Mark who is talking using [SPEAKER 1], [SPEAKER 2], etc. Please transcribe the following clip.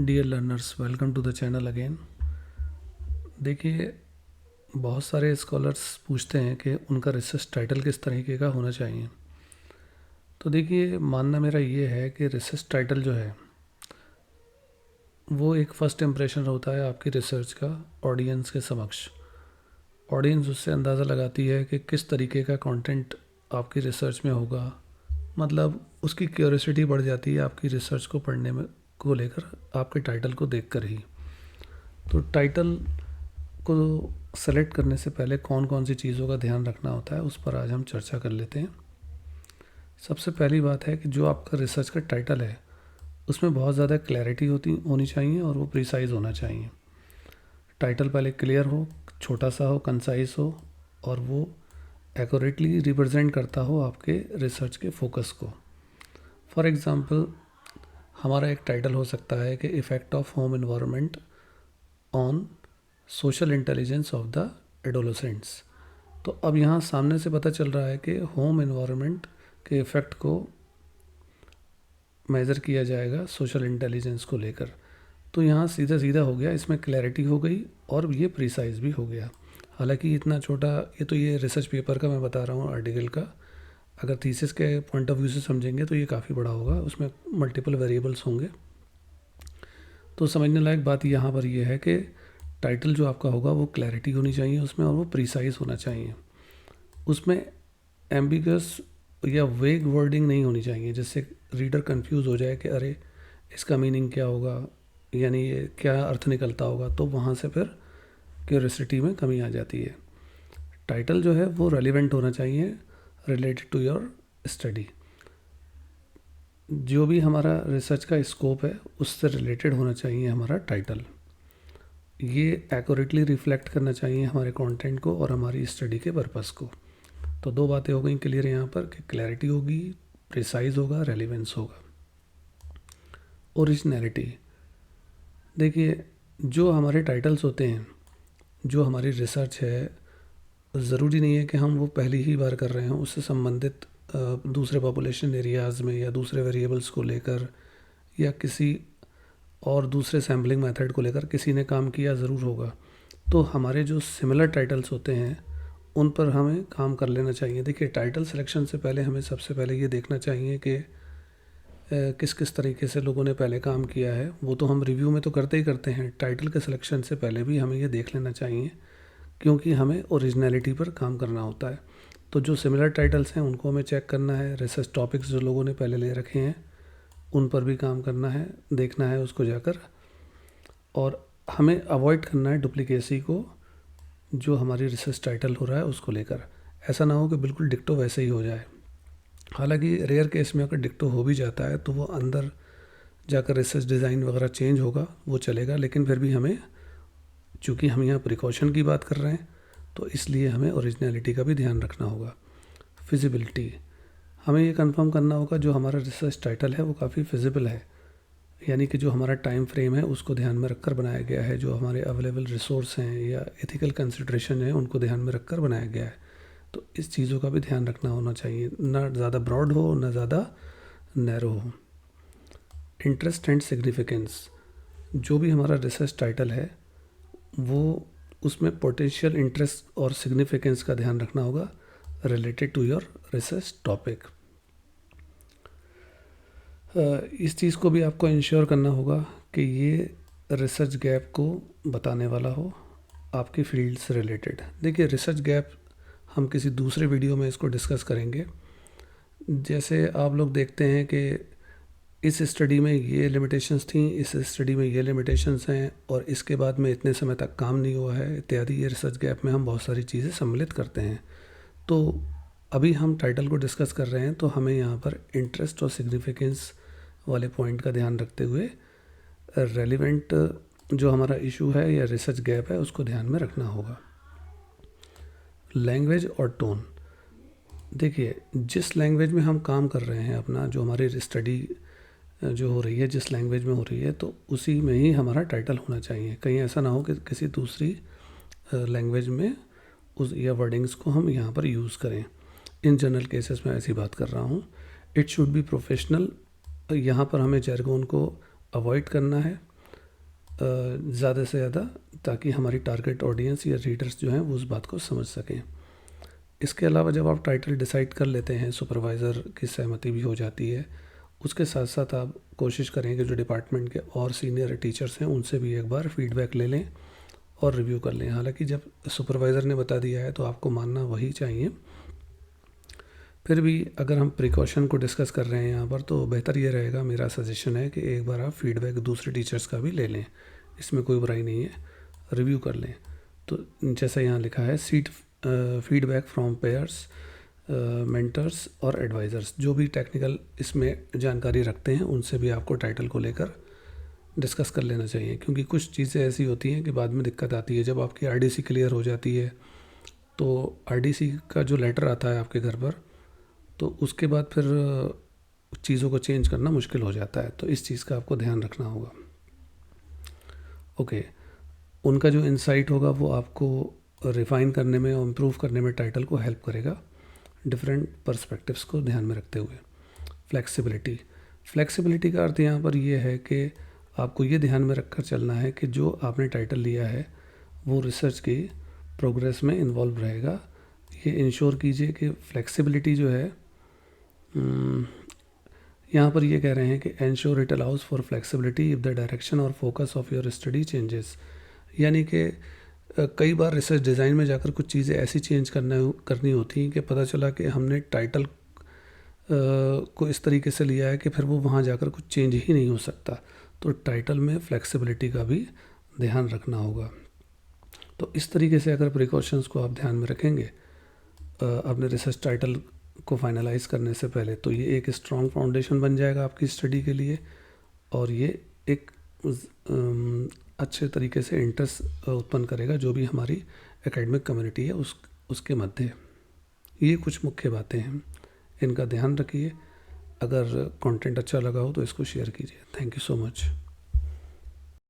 [SPEAKER 1] Dear learners, welcome to the channel again. देखिए, बहुत सारे स्कॉलर्स पूछते हैं कि उनका रिसर्च टाइटल किस तरीके का होना चाहिए। तो देखिए, मानना मेरा ये है कि रिसर्च टाइटल जो है वो एक फ़र्स्ट इम्प्रेशन होता है आपकी रिसर्च का ऑडियंस के समक्ष। ऑडियंस उससे अंदाज़ा लगाती है कि किस तरीके का कंटेंट आपकी रिसर्च में होगा। मतलब उसकी क्यूरियोसिटी बढ़ जाती है आपकी रिसर्च को पढ़ने में को लेकर आपके टाइटल को देखकर ही। तो टाइटल को सेलेक्ट करने से पहले कौन कौन सी चीज़ों का ध्यान रखना होता है उस पर आज हम चर्चा कर लेते हैं। सबसे पहली बात है कि जो आपका रिसर्च का टाइटल है उसमें बहुत ज़्यादा क्लैरिटी होनी चाहिए और वो प्रिसाइज होना चाहिए। टाइटल पहले क्लियर हो, छोटा सा हो, कंसाइज हो और वो एक्यूरेटली रिप्रेजेंट करता हो आपके रिसर्च के फोकस को। फॉर एग्ज़ाम्पल, हमारा एक टाइटल हो सकता है कि effect of home environment on social intelligence of the adolescents. तो अब यहाँ सामने से पता चल रहा है कि होम एनवायरनमेंट के इफ़ेक्ट को मेज़र किया जाएगा सोशल इंटेलिजेंस को लेकर। तो यहाँ सीधा सीधा हो गया, इसमें क्लैरिटी हो गई और ये प्रिसाइज भी हो गया। हालांकि इतना छोटा, ये रिसर्च पेपर का मैं बता रहा हूँ, आर्टिकल का। अगर थीसिस के पॉइंट ऑफ व्यू से समझेंगे तो ये काफ़ी बड़ा होगा, उसमें मल्टीपल वेरिएबल्स होंगे। तो समझने लायक बात यहाँ पर यह है कि टाइटल जो आपका होगा वो क्लैरिटी होनी चाहिए उसमें और वो प्रिसाइज होना चाहिए। उसमें एम्बिगस या वेग वर्डिंग नहीं होनी चाहिए जिससे रीडर कंफ्यूज हो जाए कि अरे इसका मीनिंग क्या होगा, यानी ये क्या अर्थ निकलता होगा। तो वहाँ से फिर क्यूरियोसिटी में कमी आ जाती है। टाइटल जो है वो रेलिवेंट होना चाहिए, रिलेटेड टू योर स्टडी। जो भी हमारा रिसर्च का स्कोप है उससे रिलेटेड होना चाहिए हमारा टाइटल। ये एक्यूरेटली रिफ्लेक्ट करना चाहिए हमारे कंटेंट को और हमारी स्टडी के पर्पस को। तो दो बातें हो गई क्लियर यहाँ पर कि क्लैरिटी होगी, प्रिसाइज होगा, रेलिवेंस होगा। ओरिजिनलिटी, देखिए, जो हमारे टाइटल्स होते हैं, जो हमारी रिसर्च है, ज़रूरी नहीं है कि हम वो पहली ही बार कर रहे हों। उससे संबंधित दूसरे पॉपुलेशन एरियाज़ में या दूसरे वेरिएबल्स को लेकर या किसी और दूसरे सैम्पलिंग मेथड को लेकर किसी ने काम किया ज़रूर होगा। तो हमारे जो सिमिलर टाइटल्स होते हैं उन पर हमें काम कर लेना चाहिए। देखिए, टाइटल सिलेक्शन से पहले हमें सबसे पहले ये देखना चाहिए कि किस किस तरीके से लोगों ने पहले काम किया है। वो तो हम रिव्यू में तो करते ही करते हैं, टाइटल के सिलेक्शन से पहले भी हमें ये देख लेना चाहिए, क्योंकि हमें ओरिजिनलिटी पर काम करना होता है। तो जो सिमिलर टाइटल्स हैं उनको हमें चेक करना है। रिसर्च टॉपिक्स जो लोगों ने पहले ले रखे हैं उन पर भी काम करना है, देखना है उसको जाकर। और हमें अवॉइड करना है डुप्लीकेसी को, जो हमारी रिसर्च टाइटल हो रहा है उसको लेकर। ऐसा ना हो कि बिल्कुल डिक्टो वैसे ही हो जाए। हालांकि रेयर केस में अगर डिक्टो हो भी जाता है तो वो अंदर जाकर रिसर्च डिज़ाइन वगैरह चेंज होगा, वो चलेगा। लेकिन फिर भी हमें, चूँकि हम यहाँ प्रिकॉशन की बात कर रहे हैं, तो इसलिए हमें ओरिजिनलिटी का भी ध्यान रखना होगा। फिजिबिलिटी, हमें ये कंफर्म करना होगा जो हमारा रिसर्च टाइटल है वो काफ़ी फिजिबल है, यानी कि जो हमारा टाइम फ्रेम है उसको ध्यान में रखकर बनाया गया है, जो हमारे अवेलेबल रिसोर्स हैं या एथिकल कंसिड्रेशन है उनको ध्यान में रखकर बनाया गया है। तो इस चीज़ों का भी ध्यान रखना होना चाहिए, ना ज़्यादा ब्रॉड हो ना ज़्यादा नैरो हो। इंटरेस्ट एंड सिग्निफिकेंस, जो भी हमारा रिसर्च टाइटल है वो उसमें पोटेंशियल इंटरेस्ट और सिग्निफिकेंस का ध्यान रखना होगा related to your research topic. इस चीज़ को भी आपको इंश्योर करना होगा कि ये रिसर्च गैप को बताने वाला हो आपकी फील्ड से रिलेटेड। देखिए, रिसर्च गैप हम किसी दूसरे वीडियो में इसको डिस्कस करेंगे। जैसे आप लोग देखते हैं कि इस स्टडी में ये लिमिटेशंस थी, इस स्टडी में ये लिमिटेशंस हैं और इसके बाद में इतने समय तक काम नहीं हुआ है इत्यादि। ये रिसर्च गैप में हम बहुत सारी चीज़ें सम्मिलित करते हैं। तो अभी हम टाइटल को डिस्कस कर रहे हैं तो हमें यहाँ पर इंटरेस्ट और सिग्निफिकेंस वाले पॉइंट का ध्यान रखते हुए रेलिवेंट जो हमारा इशू है या रिसर्च गैप है उसको ध्यान में रखना होगा। लैंग्वेज और टोन, देखिए, जिस लैंग्वेज में हम काम कर रहे हैं, अपना जो हमारी स्टडी जो हो रही है जिस लैंग्वेज में हो रही है, तो उसी में ही हमारा टाइटल होना चाहिए। कहीं ऐसा ना हो कि किसी दूसरी लैंग्वेज में उस या वर्डिंग्स को हम यहाँ पर यूज़ करें। इन जनरल केसेस में ऐसी बात कर रहा हूँ। इट शुड बी प्रोफेशनल, यहाँ पर हमें जर्गोन को अवॉइड करना है। ज़्यादा से ज़्यादा, ताकि हमारी टारगेट ऑडियंस या रीडर्स जो हैं वो उस बात को समझ सकें। इसके अलावा जब आप टाइटल डिसाइड कर लेते हैं, सुपरवाइज़र की सहमति भी हो जाती है, उसके साथ साथ आप कोशिश करें कि जो डिपार्टमेंट के और सीनियर टीचर्स हैं उनसे भी एक बार फीडबैक ले लें और रिव्यू कर लें। हालांकि जब सुपरवाइज़र ने बता दिया है तो आपको मानना वही चाहिए। फिर भी अगर हम प्रिकॉशन को डिस्कस कर रहे हैं यहाँ पर, तो बेहतर ये रहेगा, मेरा सजेशन है कि एक बार आप फीडबैक दूसरे टीचर्स का भी ले लें। इसमें कोई बुराई नहीं है, रिव्यू कर लें। तो जैसा यहाँ लिखा है, seat feedback from pairs, mentors और एडवाइज़र्स, जो भी टेक्निकल इसमें जानकारी रखते हैं उनसे भी आपको टाइटल को लेकर डिस्कस कर लेना चाहिए। क्योंकि कुछ चीज़ें ऐसी होती हैं कि बाद में दिक्कत आती है। जब आपकी आरडीसी क्लियर हो जाती है तो आरडीसी का जो लेटर आता है आपके घर पर, तो उसके बाद फिर चीज़ों को चेंज करना मुश्किल हो जाता है। तो इस चीज़ का आपको ध्यान रखना होगा। ओके, उनका जो इंसाइट होगा वो आपको रिफ़ाइन करने में और इम्प्रूव करने में टाइटल को हेल्प करेगा, डिफरेंट पर्सपेक्टिव्स को ध्यान में रखते हुए। फ्लेक्सिबिलिटी, फ्लेक्सिबिलिटी का अर्थ यहाँ पर ये है कि आपको ये ध्यान में रखकर चलना है कि जो आपने टाइटल लिया है वो रिसर्च की प्रोग्रेस में इन्वॉल्व रहेगा। ये इंश्योर कीजिए कि फ्लेक्सिबिलिटी जो है, यहाँ पर ये कह रहे हैं कि ensure it allows for flexibility if the direction और focus of your study changes. यानी कि कई बार रिसर्च डिज़ाइन में जाकर कुछ चीज़ें ऐसी चेंज करनी होती हैं कि पता चला कि हमने टाइटल को इस तरीके से लिया है कि फिर वो वहाँ जाकर कुछ चेंज ही नहीं हो सकता। तो टाइटल में फ्लेक्सिबिलिटी का भी ध्यान रखना होगा। तो इस तरीके से अगर प्रिकॉशंस को आप ध्यान में रखेंगे अपने रिसर्च टाइटल को फाइनलाइज करने से पहले, तो ये एक स्ट्रॉन्ग फाउंडेशन बन जाएगा आपकी स्टडी के लिए, और ये एक अच्छे तरीके से इंटरेस्ट उत्पन्न करेगा जो भी हमारी एकेडमिक कम्युनिटी है उसके मध्य। ये कुछ मुख्य बातें हैं, इनका ध्यान रखिए। अगर कंटेंट अच्छा लगा हो तो इसको शेयर कीजिए। Thank you so much.